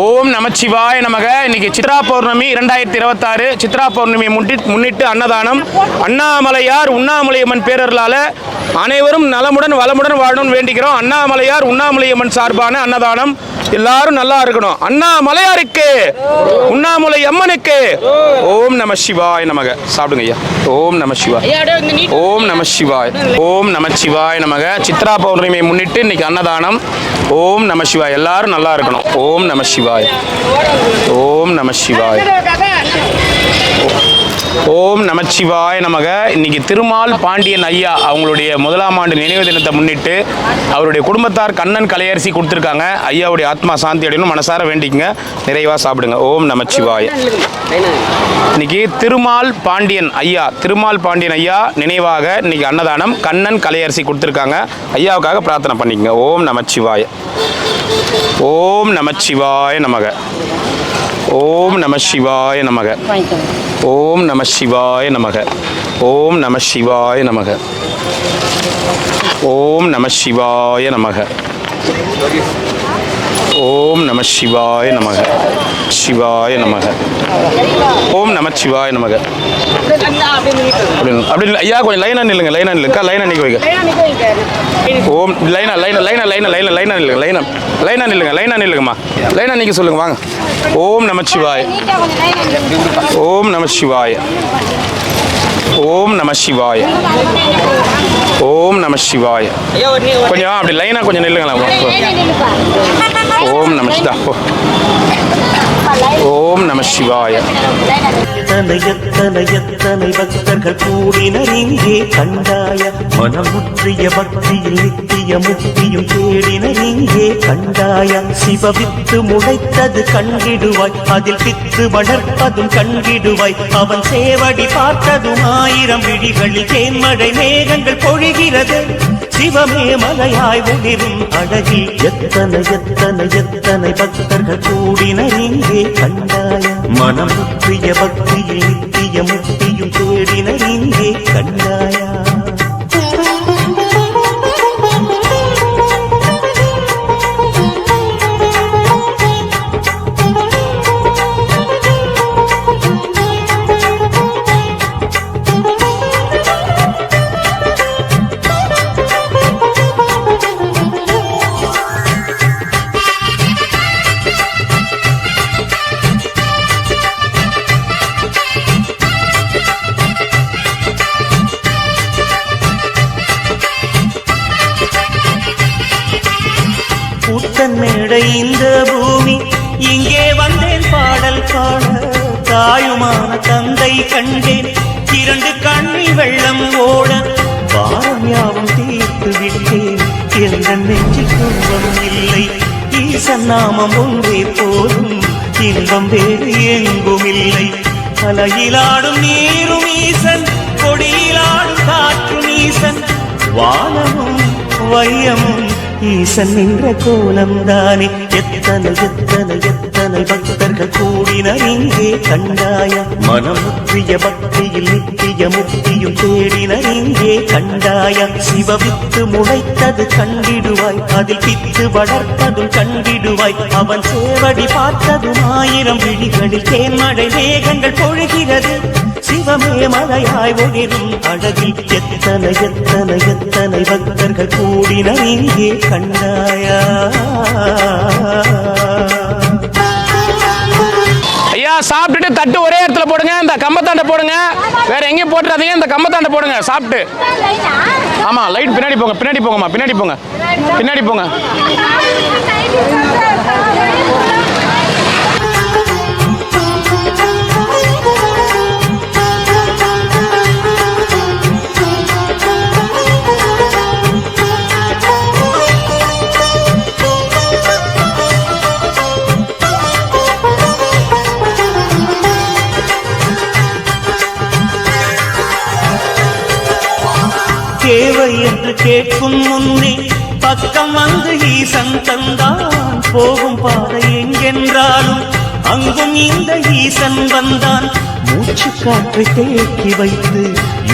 ஓம் நமச்சிவாய நமக. இன்னைக்கு சித்ரா பௌர்ணமி 2026. சித்ரா பௌர்ணமியை முன்னிட்டு அன்னதானம். அண்ணாமலையார் உண்ணாமலையம்மன் பேரர்களால் அனைவரும் நலமுடன் வளமுடன் வாழணும்னு வேண்டிக்கிறோம். அண்ணாமலையார் உண்ணாமலையம்மன் சார்பான அன்னதானம். எல்லாரும் நல்லா இருக்கணும். அண்ணாமலையாருக்கு உண்ணாமலை அம்மனுக்கு ஓம் நம சிவாய நமக. சாப்பிடுங்க ஐயா. ஓம் நம சிவாய். ஓம் நம சிவாய். ஓம் நம சிவாய நமக. சித்ரா பௌர்ணமியை முன்னிட்டு இன்னைக்கு அன்னதானம். ஓம் நம சிவாய். எல்லாரும் நல்லா இருக்கணும். ஓம் நம சிவாய். ஓம் நம சிவாய். ஓம் நமச்சிவாய நமக. இன்னைக்கு திருமால் பாண்டியன் ஐயா அவங்களுடைய 1ஆம் ஆண்டு நினைவு தினத்தை முன்னிட்டு அவருடைய குடும்பத்தார் கண்ணன் கலையரிசி கொடுத்துருக்காங்க. ஐயாவுடைய ஆத்மா சாந்தி அடையணும் மனசார வேண்டிக்குங்க. நிறைவாக சாப்பிடுங்க. ஓம் நமச்சிவாய. இன்னைக்கு திருமால் பாண்டியன் ஐயா நினைவாக இன்னைக்கு அன்னதானம் கண்ணன் கலையரிசி கொடுத்துருக்காங்க. ஐயாவுக்காக பிரார்த்தனை பண்ணிக்கங்க. ஓம் நமச்சிவாய. ஓம் நமச்சிவாய நமக. ஓம் நம சிவாய நமக. ஓம் நம சிவாய நமக. ஓம் நம சிவாய நமக. ஓம் நம சிவாய நமக. ஓம் நம சிவாய நமக. சிவாய நமக. ஓம் நம சிவாய நமக. அப்படி ஐயா கொஞ்சம் லைனா நில்லுங்க. லைனா நிற்க வைக்க. ஓம் லைனா நில்லுங்கம்மா. லைனா நிற்க சொல்லுங்க வாங்க. ஓம் நம சிவாய. ஓம் நம சிவாய. ஓம் நம சிவாய. ஓம் நம சிவாய. கொஞ்சம் அப்படி லைனா கொஞ்சம் நில்லுங்களா. ஓம் நம ஓம் நம சிவாய. எத்தனை பக்தர்கள் கூடினர் இங்கே கண்டாய. மனம் முற்றிய பக்தியில் நித்திய முக்தியும் தேடினர் இங்கே கண்டாய. சிவவித்து முளைத்தது கண்டிடுவாய், அதில் பித்து வளர்ப்பதும் கண்டிடுவாய். அவன் சேவடி பார்த்ததும் 1000 விழிகளில் தேன்மழை மேகங்கள் பொழிகிறது. சிவமே மலையாய் ஒளிரும் அழகில் எத்தனை பக்தர்கள் கூடினர் இங்கே கண்டாய. மனம் முற்றிய பக்தியில் நித்திய முக்தியும் தேடினர் இங்கே கண்டாயா. மேடை இந்த பூமி இங்கே வந்தேன் பாடல் பாட. தாயுமான தந்தை கண்டேன் 2 கண்ணில் வெள்ளம் ஓட. பாரம் யாவும் தீர்த்து விட்டேன், எந்த நெஞ்சில் துன்பம் இல்லை. ஈசன் நாமம் ஒன்றே போதும், இன்பம் வேறு எங்கும் இல்லை. அலையிலாடும் நீரும் ஈசன், கொடியிலாடும் காற்றும் ஈசன். வானமும் வையமும் ஈசன் நின்ற கோலம் தானே. எத்தனை பக்தர்கள் கூடினர் இங்கே கண்டாய. மனம் முற்றிய பக்தியில் நித்திய முக்தியும் தேடினர் இங்கே கண்டாய. சிவவித்து முளைத்தது கண்டிடுவாய், அதில் பித்து வளர்ப்பதும் கண்டிடுவாய். அவன் சேவடி பார்த்ததும் 1000 விழிகளில் தேன்மழை மேகங்கள் பொழிகிறது. சிவமே மலையாய் ஒளிரும் அழகில் எத்தனை பக்தர்கள் கூடினர் இங்கே கண்டாயா. ஐயா சாப்பிட்டுட்டு தட்டு ஒரே இடத்துல போடுங்க. இந்த கம்பத்தாண்ட போடுங்க, வேற எங்கேயும் போட்டுறாதீங்க. இந்த கம்பத்தாண்ட போடுங்க சாப்பிட்டு. ஆமா லைட் பின்னாடி போங்க. பின்னாடி போங்க. தேவை என்று கேட்கும் முன்னே பக்கம் வந்து ஈசன் தந்தான். போகும் பாதை எங்கென்றாலும் அங்கும் இந்த ஈசன் வந்தான். மூச்சு காற்றை தேக்கி வைத்து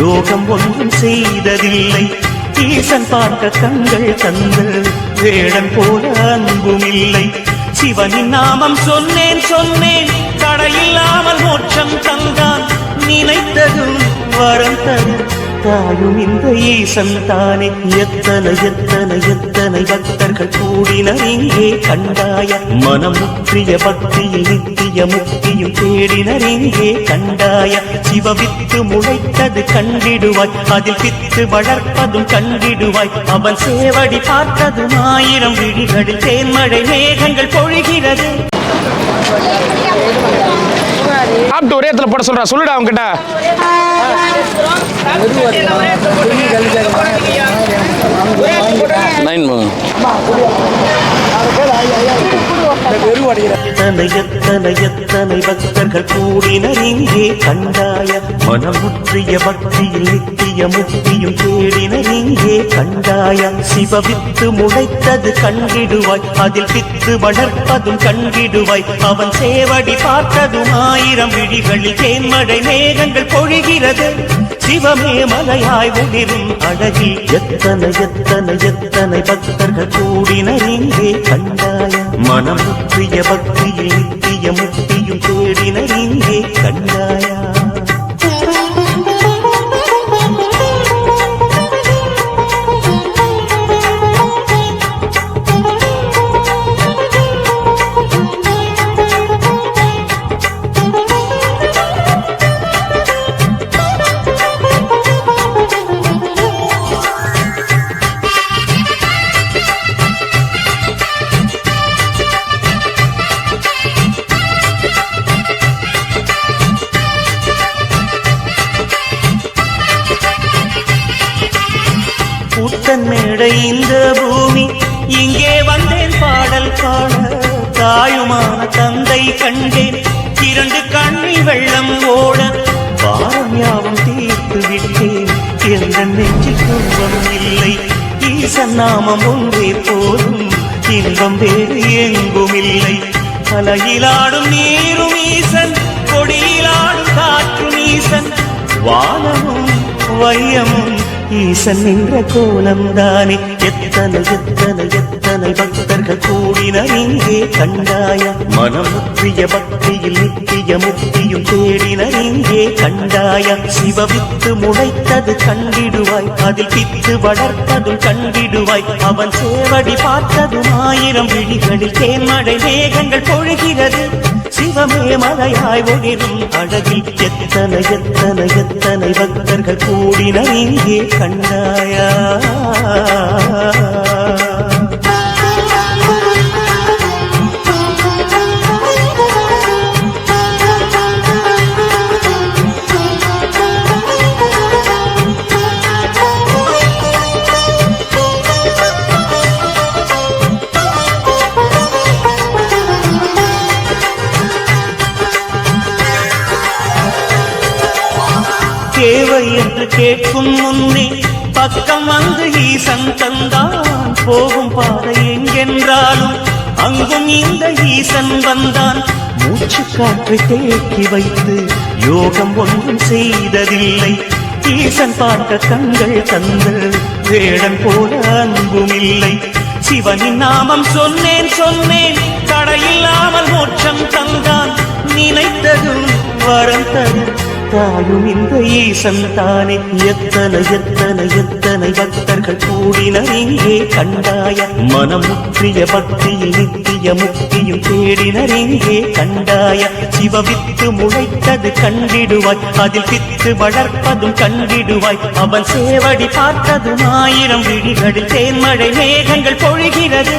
யோகம் ஒன்றும் செய்ததில்லை. ஈசன் பார்க்க கண்கள் தந்து வேடன் போல அன்பும் இல்லை. சிவனின் நாமம் சொன்னேன் சொன்னேன், தடையில்லாமல் மோட்சம் தந்தான். நினைத்ததும் வரம் தரும் தாயும் இந்த ஈசன் தானே. எத்தனை எத்தனை எத்தனை பக்தர்கள் கூடினர் இங்கே கண்டாய. மனம் முற்றிய பக்தியில் நித்திய முக்தியும் தேடினர் இங்கே கண்டாய. சிவவித்து முளைத்தது கண்டிடுவாய், அதில் பித்து வளர்ப்பதும் கண்டிடுவாய். அவன் சேவடி பார்த்ததும் 1000 விழிகளில் தேன்மழை மேகங்கள் பொழிகிறது. சாப்பிட்டு ஒரே இடத்துல போட சொல்றா, சொல்லுடா அவங்க கிட்ட. எத்தனை எத்தனை எத்தனை பக்தர்கள் கூடினர் இங்கே கண்டாய. மனம் முற்றிய பக்தியில் நித்திய முக்தியும் தேடினர் இங்கே கண்டாய. சிவவித்து முளைத்தது கண்டிடுவாய், அதில் பித்து வளர்ப்பதும் கண்டிடுவாய். அவன் சேவடி பார்த்ததும் 1000 விழிகளில் தேன்மழை மேகங்கள் பொழிகிறது. சிவமே மலையாய் ஒளிரும் அழகில் எத்தனை எத்தனை எத்தனை பக்தர்கள் கூடினர் இங்கே கண்டாய. மனம் முற்றிய பக்தியில் நித்திய முக்தியும் தேடினர் இங்கே கண்டாயா. மேடை இந்த பூமி, இங்கே வந்தேன் பாடல் பாட. தாயுமான தந்தை கண்டேன், 2 கண்ணில் வெள்ளம் ஓட. பாரம் யாவும் தீர்த்து விட்டேன், எந்த நெஞ்சில் துன்பம் இல்லை. ஈசன் நாமம் ஒன்றே போதும், இன்பம் வேறு எங்கும் இல்லை. அலையிலாடும் நீரும் ஈசன், கொடியிலாடும் காற்றும் ஈசன். வானமும் வையமும் ஈசன் என்ற கோலம் தானே. எத்தனை எத்தனை எத்தனை பக்தர்கள் கூடினர் இங்கே கண்டாய. மனம் முற்றிய பக்தியில் நித்திய முக்தியும் தேடினர் இங்கே கண்டாய. சிவவித்து முளைத்தது கண்டிடுவாய், அதில் பித்து வளர்ப்பதும் கண்டிடுவாய். அவன் சேவடி பார்த்ததும் 1000 விழிகளில் தேன்மழை மேகங்கள் பொழிகிறது. சிவமே மலையாய் ஒளிரும் அழகில் எத்தனை எத்தனை எத்தனை பக்தர்கள் கூடினர் இங்கே கண்டாயா. தேவை என்று கேட்கும் முன்னே பக்கம் வந்து ஈசன் தந்தான். போகும் பாதை எங்கென்றாலும் அங்கும் இந்த ஈசன் வந்தான். மூச்சு காற்றை தேக்கி வைத்து யோகம் ஒன்றும் செய்ததில்லை. ஈசன் பார்க்க கண்கள் தந்த வேடன் போல அன்பும் இல்லை. சிவனின் நாமம் சொன்னேன் சொன்னேன், தடையில்லாமல் மோட்சம் தந்தான். நினைத்ததும் வரம் தரும் தாயும் இந்த ஈசன் தானே. எத்தனை எத்தனை எத்தனை பக்தர்கள் கூடினர் இங்கே கண்டாய. மனம் முற்றிய பக்தியில் நித்திய முக்தியும் தேடினர் இங்கே கண்டாய. சிவவித்து முளைத்தது கண்டிடுவாய், அதில் பித்து வளர்ப்பதும் கண்டிடுவாய். அவன் சேவடி பார்த்ததும் 1000 விழிகளில் தேன்மழை மேகங்கள் பொழிகிறது.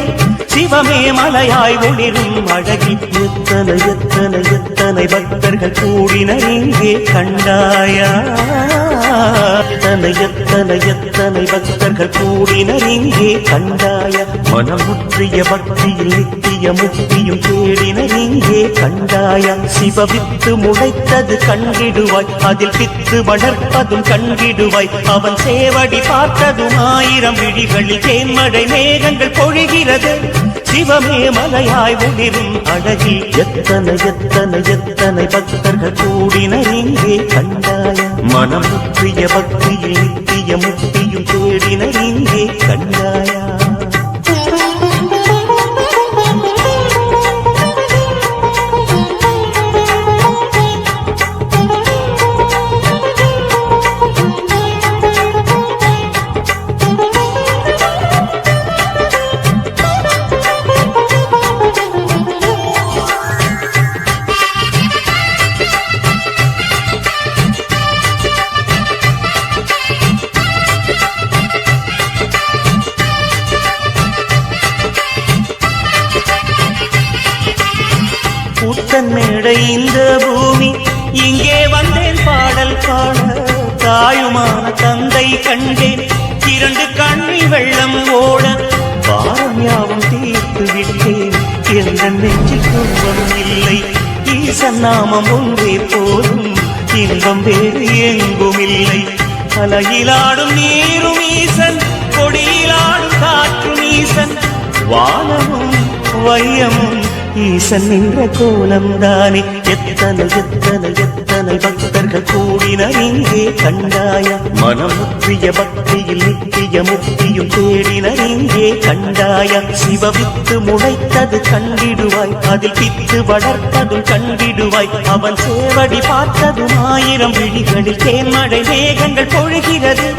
சிவமே மலையாய் ஒளிரும் அழகில் எத்தனை எத்தனை எத்தனை பக்தர்கள் கூடினர் இங்கே கண்டாயா. எத்தனை எத்தனை எத்தனை பக்தர்கள் கூடினர் இங்கே கண்டாய. மனம் முற்றிய பக்தியில் நித்திய முக்தியும் தேடினர் இங்கே கண்டாய. சிவவித்து முளைத்தது கண்டிடுவாய், அதில் பித்து வளர்ப்பதும் கண்டிடுவாய். அவன் சேவடி பார்த்ததும் 1000 விழிகளில் தேன்மழை மேகங்கள் பொழிகிறது. சிவமே மலையாய் ஒளிரும் அழகில் எத்தனை எத்தனை எத்தனை பக்தர்கள் கூடினர் இங்கே கண்டாய. மனம் முற்றிய பக்தியில் நித்திய முக்தியும் தேடினர் இங்கே கண்டாயா. கூத்தன் மேடை இந்த பூமி இங்கே வந்தேன் பாடல் பாட தாயுமான தந்தை கண்டேன் இரண்டு கண்ணில் வெள்ளம் ஓட பாரம் யாவும் தீர்த்து விட்டேன் எந்த நெஞ்சில் துன்பம் இல்லை ஈசன் நாமம் ஒன்றே போதும் இன்பம் வேறு எங்கும் இல்லை அலையிலாடும் நீரும் ஈசன் கொடியிலாடும் காற்றும் ஈசன் வானமும் வையமும் ஈசன் நின்ற கோலம் தானே எத்தனை எத்தனை எத்தனை பக்தர்கள் கூடினர் இங்கே கண்டாய மனம் முற்றிய பக்தியில் நித்திய முக்தியும் தேடினர் இங்கே கண்டாய சிவவித்து முளைத்தது கண்டிடுவாய் அதில் பித்து வளர்த்ததும் கண்டிடுவாய் அவன் சேவடி பார்த்ததும் 1000 விழிகளில் தேன்மழை மேகங்கள் பொழிகிறது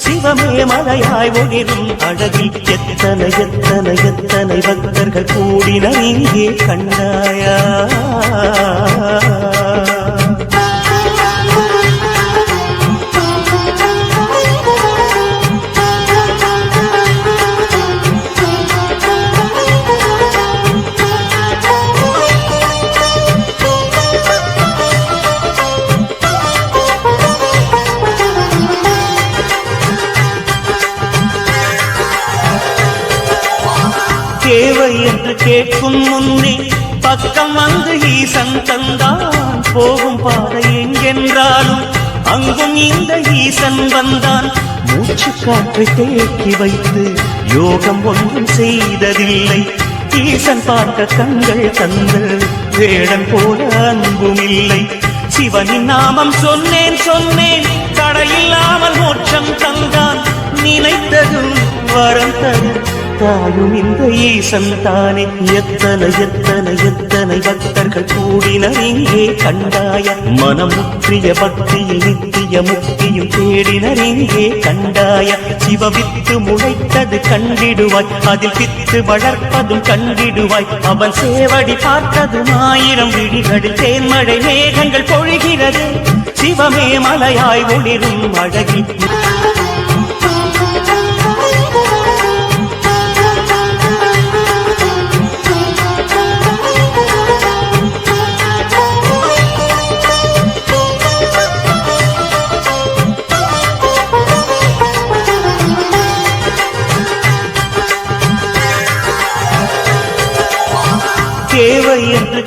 சிவமே மலையாய் ஒளிரும் அழகில் எத்தனை எத்தனை எத்தனை பக்தர்கள் கூடினர் இங்கே கண்டாயா தேவை என்று கேட்கும் முன்னே பக்கம் வந்து ஈசன் தந்தான் போகும் பாதை எங்கென்றாலும் அங்கும் இந்த ஈசன் வந்தான் மூச்சு காற்றை தேக்கி வைத்து யோகம் ஒன்றும் செய்ததில்லை ஈசன் பார்க்க கண்கள் தந்து வேடன் போல அன்பும் இல்லை சிவனின் நாமம் சொன்னேன் சொன்னேன் தடையில்லாமல் மோட்சம் தந்தான் நினைத்ததும் வரம் தரும் தாயும் இந்த ஈசன் தானே எத்தனை எத்தனை எத்தனை பக்தர்கள் கூடினர் இங்கே கண்டாய மனம் முற்றிய பக்தியில் நித்திய முக்தியும் தேடினர் இங்கே கண்டாய சிவவித்து முளைத்தது கண்டிடுவாய் அதில் பித்து வளர்ப்பதும் கண்டிடுவாய் அவன் சேவடி பார்த்தது 1000 விழிகளில் தேன்மழை மேகங்கள் பொழிகிறது சிவமே மலையாய் ஒளிரும் அழகி தேவை என்று